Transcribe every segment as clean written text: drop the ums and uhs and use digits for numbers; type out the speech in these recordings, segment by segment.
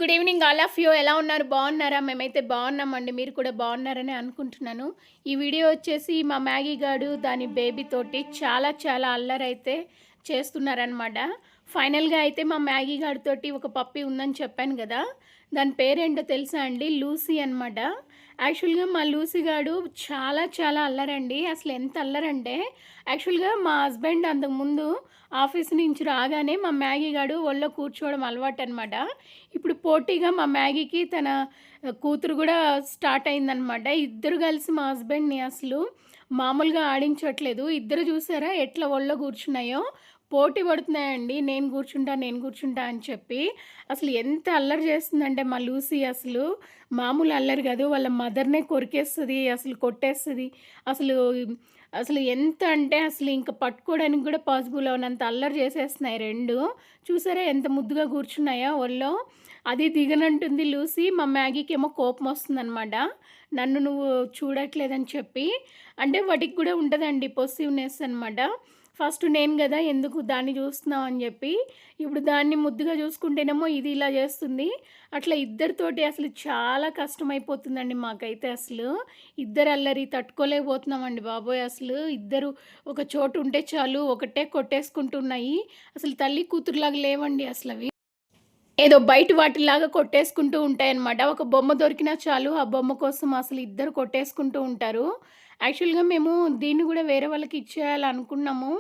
Good evening all of you. ఎలా ఉన్నారు? బాగున్నారా? మేమైతే బాగున్నామండి. మీరు కూడా బాగున్నారని అనుకుంటున్నాను. ఈ వీడియో వచ్చేసి మా మ్యాగీ గాడు దాని బేబీ తోటి చాలా చాలా అల్లరైతే చేస్తున్నారనమాట. ఫైనల్గా అయితే మా మ్యాగీ గాడితోటి ఒక పప్పి ఉందని చెప్పాను కదా, దాని పేరేంటో తెలుసా అండి? లూసీ అనమాట. యాక్చువల్గా మా లూసీ గాడు చాలా చాలా అల్లరండి. అసలు ఎంత అల్లరంటే, యాక్చువల్గా మా హస్బెండ్ అంతకుముందు ఆఫీస్ నుంచి రాగానే మా మ్యాగీ గాడు ఒళ్ళో కూర్చోవడం అలవాటు అనమాట. ఇప్పుడు పోటీగా మా మ్యాగీకి తన కూతురు కూడా స్టార్ట్ అయిందనమాట. ఇద్దరు కలిసి మా హస్బెండ్ని అసలు మామూలుగా ఆడించట్లేదు. ఇద్దరు చూసారా ఎట్లా ఒళ్ళో కూర్చున్నాయో, పోటీ పడుతున్నాయండి. నేను కూర్చుంటా, నేను కూర్చుంటా అని చెప్పి. అసలు ఎంత అల్లరి చేస్తుందంటే మా లూసీ అసలు మామూలు అల్లరి కాదు. వాళ్ళ మదర్‌నే కొరికేస్తది, అసలు కొట్టేస్తది. అసలు అసలు ఎంత అంటే అసలు ఇంక పట్టుకోవడానికి కూడా పాసిబుల్ అవ్వనంత అల్లరి చేసేస్తున్నాయి 2. చూసారా ఎంత ముద్దుగా కూర్చున్నాయో ఒళ్ళో. అది దిగనంటుంది లూసీ. మా మ్యాగీకేమో కోపం వస్తుందనమాట, నన్ను నువ్వు చూడట్లేదని చెప్పి. అంటే వాటికి కూడా ఉంటదండి పొసెసివ్‌నెస్ అనమాట. ఫస్ట్ నేను గదా, ఎందుకు దాన్ని చూస్తున్నావు అని చెప్పి. ఇప్పుడు దాన్ని ముద్దుగా చూసుకుంటేనేమో ఇది ఇలా చేస్తుంది. అట్లా ఇద్దరితోటి అసలు చాలా కష్టమైపోతుందండి మాకైతే అసలు. ఇద్దరు అల్లరి తట్టుకోలేకపోతున్నామండి బాబోయ్! అసలు ఇద్దరు ఒక చోట ఉంటే చాలు ఒకటే కొట్టేసుకుంటున్నాయి. అసలు తల్లి కూతురులాగా లేవండి అసలవి. ఏదో బయట వాటిలాగా కొట్టేసుకుంటూ ఉంటాయన్నమాట. ఒక బొమ్మ దొరికినా చాలు ఆ బొమ్మ కోసం అసలు ఇద్దరు కొట్టేసుకుంటూ ఉంటారు. యాక్చువల్‌గా మేము దీన్ని గూడా వేరే వాళ్ళకి ఇచ్చేయాలనుకున్నాము.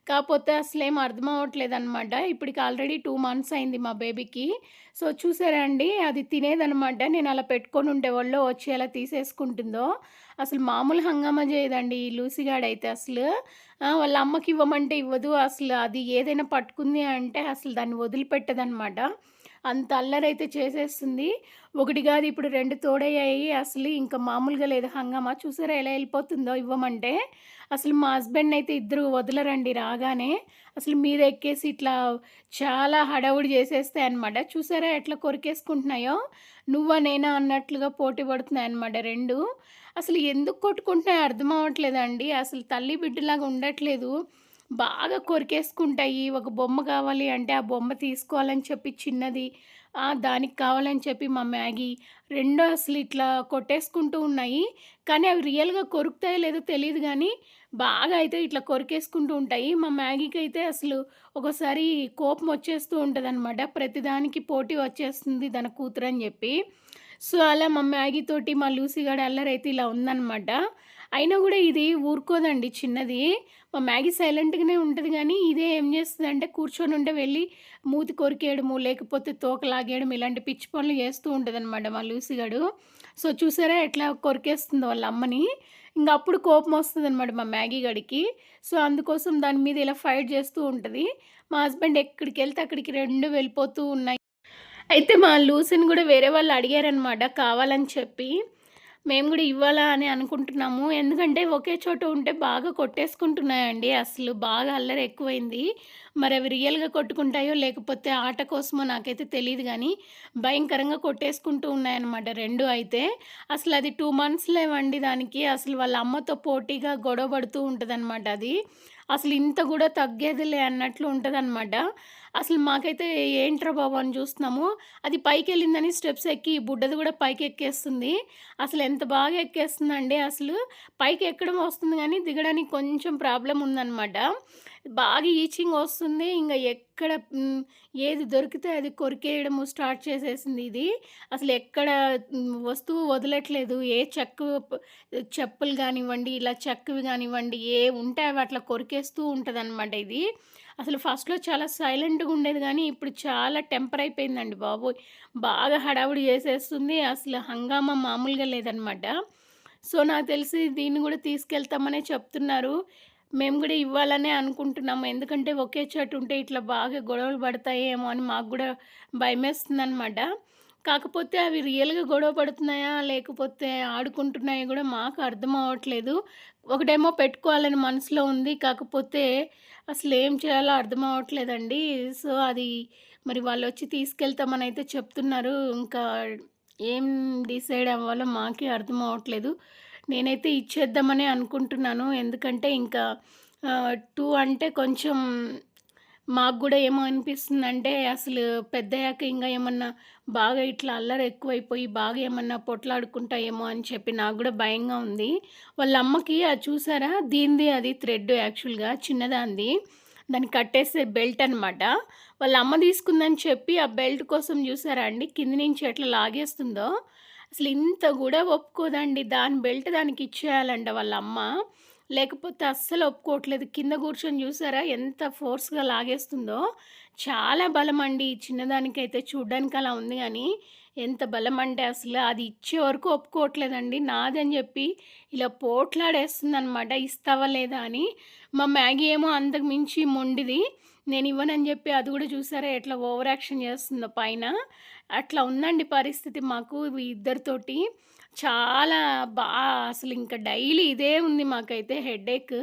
కాపోతే అసలేం అర్థం అవ్వట్లేదనమాట. ఇప్పటికి ఆల్రెడీ 2 మంత్స్ అయింది మా బేబీకి. సో, చూసారా అండి, అది తినేదనమాట. నేను అలా పెట్టుకొనుంటే ఒళ్ళో వచ్చి ఎలా తీసేసుకుంటుందో. అసలు మామూలు హంగామా చేయదండి ఈ లూసీ గాడైతే అసలు. వాళ్ళ అమ్మకి ఇవ్వమంటే ఇవ్వదు. అసలు అది ఏదైనా పట్టుకుంది అంటే అసలు దాన్ని వదిలిపెట్టదనమాట. అంత అల్లరైతే చేసేస్తుంది. ఒకటి కాదు ఇప్పుడు 2 తోడయ్యాయి. అసలు ఇంక మామూలుగా లేదు హంగామా. చూసారా ఎలా ఎళ్ళిపోతుందో ఇవ్వమంటే. అసలు మా హస్బెండ్‌నయితే ఇద్దరు వదలరండి రాగానే. అసలు మీద ఎక్కేసి ఇట్లా చాలా హడావుడి చేసేస్తాయన్నమాట. చూసారా ఎట్లా కొరికేసుకుంటున్నాయో. నువ్వా నేనా అన్నట్లుగా పోటీ పడుతున్నాయన్నమాట 2. అసలు ఎందుకు కొట్టుకుంటున్నాయో అర్థం అవ్వట్లేదండి. అసలు తల్లి బిడ్డలాగా ఉండట్లేదు. బాగా కొరికేసుకుంటాయి. ఒక బొమ్మ కావాలి అంటే ఆ బొమ్మ తీసుకోవాలని చెప్పి చిన్నది, దానికి కావాలని చెప్పి మా మ్యాగీ 2 అసలు ఇట్లా కొట్టేసుకుంటూ ఉన్నాయి. కానీ అవి రియల్‌గా కొరుకుతాయో లేదో తెలీదు గానీ, బాగా అయితే ఇట్లా కొరికేసుకుంటూ ఉంటాయి. మా మ్యాగీకైతే అసలు ఒక్కోసారి కోపం వచ్చేస్తూ ఉంటదనమాట. ప్రతిదానికి పోటీ వచ్చేస్తుంది తన కూతురని జెప్పి. సో, అలా మా మ్యాగీ తోటి మా లూసీ గాడి అల్లరైతే ఇలా ఉందనమాట. అయినా గూడా ఇది ఊరుకోదండి చిన్నది. మా మ్యాగీ సైలెంట్‌గానే ఉంటది గానీ, ఇదే ఏం జేస్తదంటే కూర్చొనుంటే వెళ్ళి మూతి కొరికేయడము, లేకపోతే తోక లాగేయడం ఇలాంటి పిచ్చి పనులు చేస్తూ ఉంటదనమాట మా లూసీ గాడు. సో, చూసారా ఎట్లా కొరికేస్తుందో వాళ్ళ అమ్మని. ఇంగ అప్పుడు కోపమొస్తదనమాట మా మ్యాగీ గాడికి. సో, అందుకోసం దాని మీద ఇలా ఫైట్ జేస్తూ ఉంటది. మా హస్బెండ్ ఎక్కడికెళ్తే అక్కడికి 2 వెళ్ళిపోతూ ఉన్నాయి. అయితే మా లూసీని గూడా వేరే వాళ్ళు అడిగారనమాట కావాలని చెప్పి. మేము గూడా ఇవ్వాలా అని అనుకుంటున్నాము. ఎందుకంటే ఒకే చోట ఉంటే బాగా కొట్టేసుకుంటున్నాయండి. అసలు బాగా అల్లరి ఎక్కువైంది. మరి అవి రియల్‌గా కొట్టుకుంటాయో లేకపోతే ఆట కోసమో నాకైతే తెలీదు గానీ, భయంకరంగా కొట్టేసుకుంటూ ఉన్నాయన్నమాట 2 అయితే. అసలది 2 మంత్స్ లేవండి దానికి. అసలు వాళ్ళ అమ్మతో పోటీగా గొడవ పడుతూ ఉంటదనమాట అది. అసలు ఇంత గూడా తగ్గేదిలే అన్నట్లు ఉంటదనమాట. అసలు మాకైతే ఏంట్రా బాబు అని చూస్తున్నాము. అది పైకెళ్ళిందని స్టెప్స్ ఎక్కి ఈ బుడ్డది గూడా పైకెక్కేస్తుంది. అసలు ఎంత బాగా ఎక్కేస్తుందంటే అసలు పైకి ఎక్కడం వస్తుంది గానీ, దిగడానికి కొంచెం ప్రాబ్లమ్ ఉందనమాట. బాగా ఈచింగ్ వస్తుంది. ఇంగ ఎక్కడ ఏది దొరికితే అది కొరికేయడము స్టార్ట్ చేసేసింది ఇది. అసలు ఎక్కడ వస్తువు వదలట్లేదు. ఏ చెప్పులు గానివ్వండి, ఇలా చెక్కవి గానివ్వండి, ఉంటే అవి అట్లా కొరికేస్తూ ఉంటదనమాట ఇది. అసలు ఫస్ట్‌లో చాలా సైలెంట్‌గా ఉండేది గానీ, ఇప్పుడు చాలా టెంపర్ అయిపోయిందండి బాబోయ్! బాగా హడావుడి చేసేస్తుంది. అసలు హంగామా మామూలుగా లేదనమాట. సో, నాకు తెలిసి దీన్ని గూడా తీసుకెళ్తామనే చెప్తున్నారు. మేము గూడా ఇవ్వాలనే అనుకుంటున్నాము. ఎందుకంటే ఒకే చోట ఉంటే ఇట్లా బాగా గొడవలు పడతాయేమో అని మాకు గూడా భయమేస్తుందనమాట. కాకపోతే అవి రియల్‌గా గొడవ పడుతున్నాయా? లేకపోతే ఆడుకుంటున్నాయో గూడా మాకు అర్థం అవ్వట్లేదు. ఒకటేమో పెట్టుకోవాలని మనసులో ఉంది. కాకపోతే అసలేం చేయాలో అర్థం అవ్వట్లేదండి. సో, అది మరి వాళ్ళొచ్చి తీసుకెళ్తామనైతే చెప్తున్నారు. ఇంకా ఏం డిసైడ్ అవ్వాలో మాకే అర్థం అవ్వట్లేదు. నేనైతే ఇచ్చేద్దామనే అనుకుంటున్నాను. ఎందుకంటే ఇంకా 2 అంటే కొంచెం మాకు గూడా ఏమో అనిపిస్తుందంటే, అసలు పెద్దయ్యాక ఇంగా ఏమన్నా బాగా ఇట్లా అల్లరి ఎక్కువైపోయి, బాగా ఏమన్నా పొట్లాడుకుంటాయేమో అని చెప్పి నాకు గూడా భయంగా ఉంది. వాళ్ళ అమ్మకి అది చూసారా? దీనిది అది థ్రెడ్ యాక్చువల్‌గా చిన్నదానిది. దాన్ని కట్టేసే బెల్ట్ అనమాట. వాళ్ళ అమ్మ తీసుకుందని చెప్పి, ఆ బెల్ట్ కోసం చూసారా అండి? కింది నుంచి ఎట్లా లాగేస్తుందో. అసలు ఇంత గూడా ఒప్పుకోదండి. దాని బెల్ట్ దానికిచ్చేయాలంట వాళ్ళ అమ్మ. లేకపోతే అస్సలు ఒప్పుకోవట్లేదు. కింద కూర్చొని చూసారా ఎంత ఫోర్స్‌గా లాగేస్తుందో. చాలా బలమండి. ఈ చిన్నదానికైతే చూడ్డానికి అలా ఉంది గానీ, ఎంత బలమంటే అసలు అది ఇచ్చే వరకు ఒప్పుకోవట్లేదండి. నాదని జెప్పి ఇలా పోట్లాడేస్తుందనమాట. ఇస్తావా లేదా అని. మా మ్యాగీ ఏమో అంతకు మించి మొండిది. నేనివ్వనని జెప్పి అది గూడా చూసారా ఎట్లా ఓవర్ యాక్షన్ చేస్తుందో పైన. అట్లా ఉందండి పరిస్థితి మాకు ఇద్దరితోటి. చాలా బా అసలింక డైలీ ఇదే ఉంది మాకైతే హెడేక్.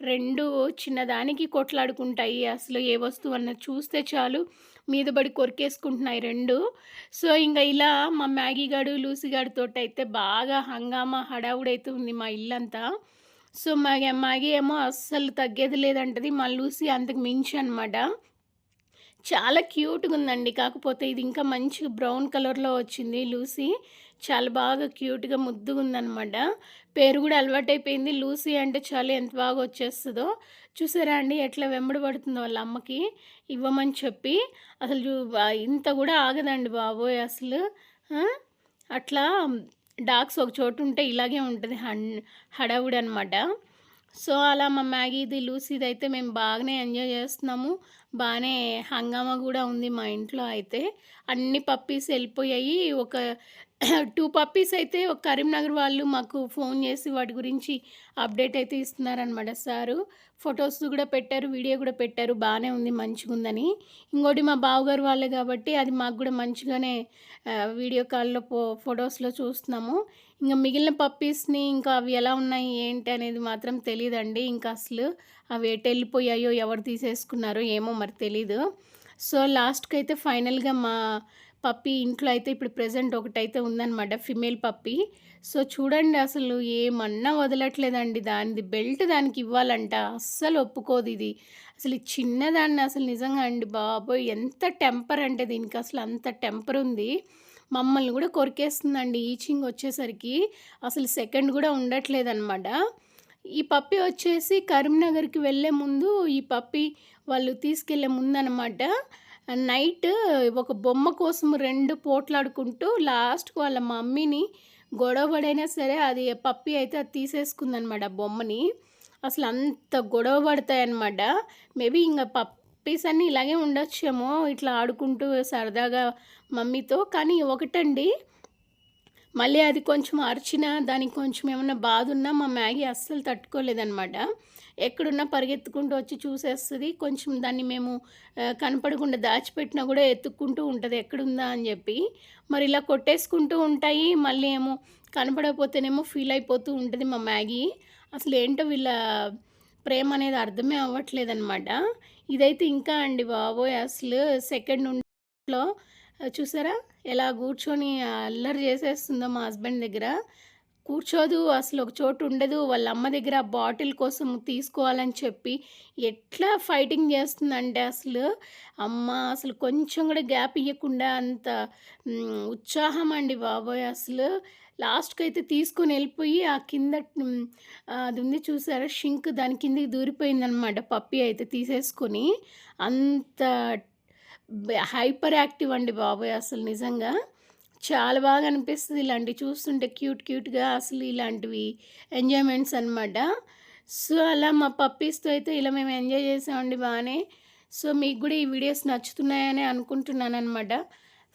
2 చిన్నదానికి కొట్లాడుకుంటాయి. అసలు ఏ వస్తువన్నా చూస్తే చాలు మీద పడి కొరికేసుకుంటున్నాయి 2. సో, ఇంగ ఇలా మా మ్యాగీ గాడు, లూసీ గాడితోటైతే బాగా హంగామా హడావుడైతే ఉంది మా ఇల్లంతా. సో, మ్యాగీ ఏమో అస్సలు తగ్గేది లేదంటది. మా లూసీ అంతకు మించి అనమాట. చాలా క్యూట్‌గుందండి. కాకపోతే ఇది ఇంకా మంచి బ్రౌన్ కలర్‌లో వచ్చింది లూసీ. చాలా బాగా క్యూట్‌గా ముద్దుగుందనమాట. పేరు గూడా అలవాటైపోయింది. లూసీ అంటే చాలు ఎంత బాగా వచ్చేస్తదో. చూసారా అండి ఎట్లా వెంబడి పడుతుందో వాళ్ళ అమ్మకి ఇవ్వమని చెప్పి. అసలు ఇంత గూడా ఆగదండి బాబోయ్! అసలు. ఆ! అట్లా డాగ్స్ ఒక చోటుంటే ఇలాగే ఉంటది హడావుడనమాట. సో, అలా మా మ్యాగీది, లూసీదయితే మేము బాగానే ఎంజాయ్ చేస్తున్నాము. బానే హంగామా గూడా ఉంది మా ఇంట్లో అయితే. అన్ని పప్పీస్ ఎళ్ళిపోయాయి. ఒక 2 పప్పీస్ అయితే ఒక కరీంనగర్ వాళ్ళు మాకు ఫోను చేసి వాటి గురించి అప్డేట్ అయితే ఇస్తున్నారనమాట సారు. ఫోటోస్ గూడా పెట్టారు, వీడియో గూడా పెట్టారు. బానే ఉంది, మంచిగుందని. ఇంకోటి మా బావగారు వాళ్ళే గాబట్టి అది మాకు గూడా మంచిగానే వీడియో కాల్‌లో ఫోటోస్‌లో చూస్తున్నాము. ఇంగ మిగిలిన పప్పీస్‌ని ఇంకా అవి ఎలా ఉన్నాయి, ఏంటి అనేది మాత్రం తెలీదండి. ఇంకా అసలు అవి ఎటెళ్ళిపోయాయో, ఎవరు తీసేసుకున్నారో ఏమో మరి తెలీదు. సో, లాస్ట్‌కైతే ఫైనల్‌గా మా పప్పీ ఇంట్లో అయితే ఇప్పుడు ప్రెజెంట్ ఒకటైతే ఉందనమాట. Female puppy. సో, చూడండి అసలు ఏమన్నా వదలట్లేదండి. దానిది బెల్ట్ దానికివ్వాలంట. అస్సలు ఒప్పుకోదిది. అసలు ఈ చిన్నదాన్ని అసలు నిజంగా అండి బాబోయ్! ఎంత టెంపర్ అంటే దీనికసలు అంత టెంపరుంది. మమ్మల్ని గూడా కొరికేస్తుందండి ఈచింగ్ వచ్చేసరికి. అసలు సెకండ్ గూడా ఉండట్లేదనమాట. ఈ పప్పీ వచ్చేసి కరీంనగర్‌కి వెళ్ళే ముందు ఈ పప్పీ వాళ్ళు తీసుకెళ్ళే ముందనమాట నైట్ ఒక బొమ్మ కోసం 2 పోట్లాడుకుంటూ లాస్ట్‌కి వాళ్ళ మమ్మీని గొడవ పడైనా సరే అది పప్పీ అయితే అది తీసేసుకుందనమాట బొమ్మని. అసలు అంత గొడవ పడతాయన్నమాట. మేబీ ఇంగ పప్పీస్ అన్నీ ఇలాగే ఉండొచ్చేమో ఇట్లా ఆడుకుంటూ సరదాగా మమ్మీతో. కానీ ఒకటండి మళ్ళీ అది కొంచెం అరిచినా, దానికి కొంచెం ఏమన్నా బాధున్నా మా మ్యాగీ అస్సలు తట్టుకోలేదనమాట. ఎక్కడున్నా పరిగెత్తుకుంటూ వచ్చి చూసేస్తది. కొంచెం దాన్ని మేము కనపడకుండా దాచిపెట్టినా గూడా ఎతుక్కుంటూ ఉంటది ఎక్కడుందా అని జెప్పి. మరి ఇలా కొట్టేసుకుంటూ ఉంటాయి. మళ్ళీ ఏమో కనపడకపోతేనేమో ఫీల్ అయిపోతూ ఉంటది మా మ్యాగీ. అసలేంటో వీళ్ళ ప్రేమనేది అర్థమే అవ్వట్లేదనమాట. ఇదైతే ఇంకా అండి బాబోయ్! అసలు సెకండ్ లో చూసారా? ఎలా గూర్చొని అల్లరి చేసేస్తుందో మా హస్బెండ్ దగ్గర. కూర్చోదు, అసలు ఒక చోట ఉండదు. వాళ్ళ అమ్మ దగ్గర ఆ బాటిల్ కోసం తీసుకోవాలని చెప్పి ఎట్లా ఫైటింగ్ చేస్తుందంటే అసలు, అమ్మ అసలు కొంచెం కూడా గ్యాప్ ఇయ్యకుండా అంత ఉత్సాహం అండి బాబోయ్! అసలు. లాస్ట్‌కైతే తీసుకొని ఎళ్ళిపోయి ఆ కింద అది ఉంది చూసారా షింక్ దాని కిందకి దూరిపోయిందనమాట పప్పీ అయితే తీసేసుకొని. అంత హైపర్ యాక్టివ్ అండి బాబోయ్! అసలు నిజంగా. చాలా బాగా అనిపిస్తది ఇలాంటివి చూస్తుంటే క్యూట్‌గా అసలు ఇలాంటివి ఎంజాయ్‌మెంట్స్ అనమాట. సో, అలా మా పప్పీస్‌తో అయితే ఇలా మేము ఎంజాయ్ చేసామండి బానే. సో, మీకు గూడా ఈ వీడియోస్ నచ్చుతున్నాయని అనుకుంటున్నాననమాట.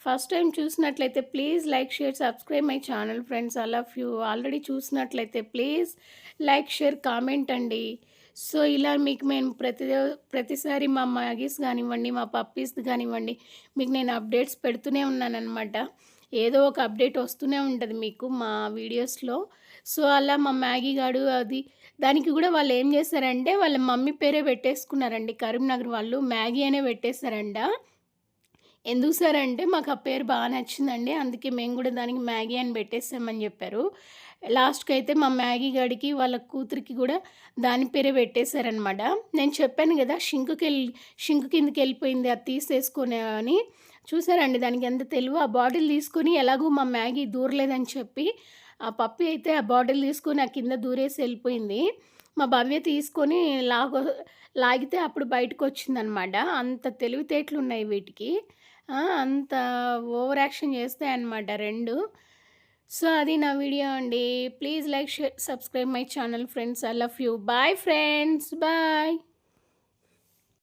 ఫస్ట్ టైమ్ చూసినట్లయితే please like, share, subscribe my channel friends. I love you. Already చూసినట్లయితే ప్లీజ్ లైక్, షేర్, కామెంట్ అండి. సో, ఇలా మీకు మేము ప్రతిసారి మా మ్యాగీస్ గానివ్వండి, మా పప్పీస్‌ది గానివ్వండి, మీకు నేను అప్డేట్స్ పెడుతూనే ఉన్నాననమాట. ఏదో ఒక అప్డేట్ వస్తూనే ఉంటది మీకు మా వీడియోస్‌లో. సో, అలా మా మ్యాగీ గాడు అది దానికి గూడా వాళ్ళేం జేశారంటే, వాళ్ళ మమ్మీ పేరే పెట్టేసుకున్నారండి కరీంనగర్ వాళ్ళు. మ్యాగీ అనే పెట్టేశారంట. ఎందుకు సార్ అంటే మాకు ఆ పేరు బాగా నచ్చిందండి. అందుకే మేము గూడా దానికి మ్యాగీ అని పెట్టేసామని జెప్పారు. లాస్ట్‌కైతే మా మ్యాగీ గాడికి వాళ్ళ కూతురికి గూడా దాని పేరే పెట్టేసారనమాట. నేను చెప్పాను గదా! షింక్ కిందకెళ్ళిపోయింది అది తీసేసుకొని అని. చూసారండి దానికి ఎంత తెలివో ఆ బాటిల్ తీసుకొని ఎలాగో మా మ్యాగీ దూరలేదని చెప్పి, ఆ పప్పీ అయితే ఆ బాటిల్ తీసుకొని ఆ కింద దూరేసి ఎళ్ళిపోయింది. మా భవ్య తీసుకొని లాగితే అప్పుడు బయటకొచ్చిందనమాట. అంత తెలివితేటలున్నాయి వీటికి. అంత ఓవర్ యాక్షన్ చేస్తాయన్నమాట 2. సో, అది నా వీడియో అండి. Please like, share, subscribe my channel friends. I love you. Bye friends. Bye.